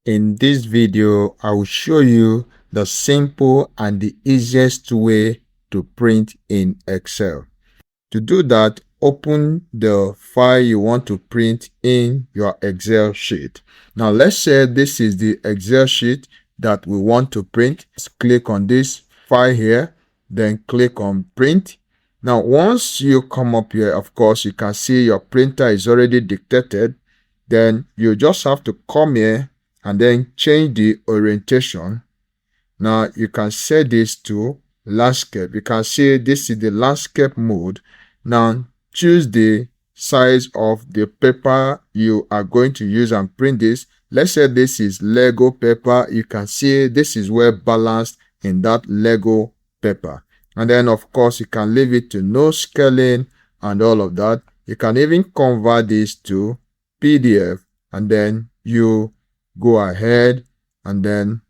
In this video, I will show you the simple and the easiest way to print in Excel. To do that, open the file you want to print in your Excel sheet. Now, let's say this is the Excel sheet that we want to print. Just click on this file here, then click on print. Now, once you come up here, of course, you can see your printer is already dictated. Then you just have to come here and then change the orientation. Now you can set this to landscape. You can see this is the landscape mode. Now choose the size of the paper you are going to use and print this. Let's say this is Lego paper. You can see this is well balanced in that Lego paper. And then of course you can leave it to no scaling and all of that. You can even convert this to PDF, and then you go ahead and then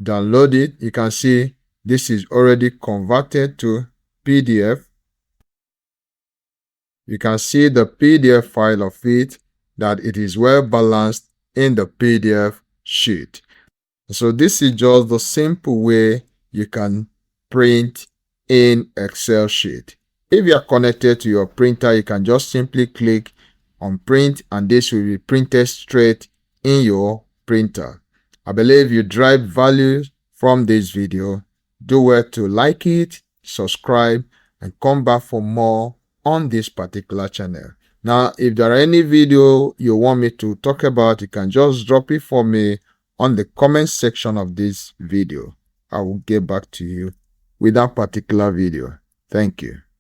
download it. You can see this is already converted to PDF. You can see the PDF file of it, that it is well balanced in the PDF sheet. So this is just the simple way you can print in Excel sheet. If you are connected to your printer, you can just simply click on print and this will be printed straight in your printer. I believe you derive value from this video. Do well to like it, subscribe, and come back for more on this particular channel. Now, if there are any video you want me to talk about, you can just drop it for me on the comment section of this video. I will get back to you with that particular video. Thank you.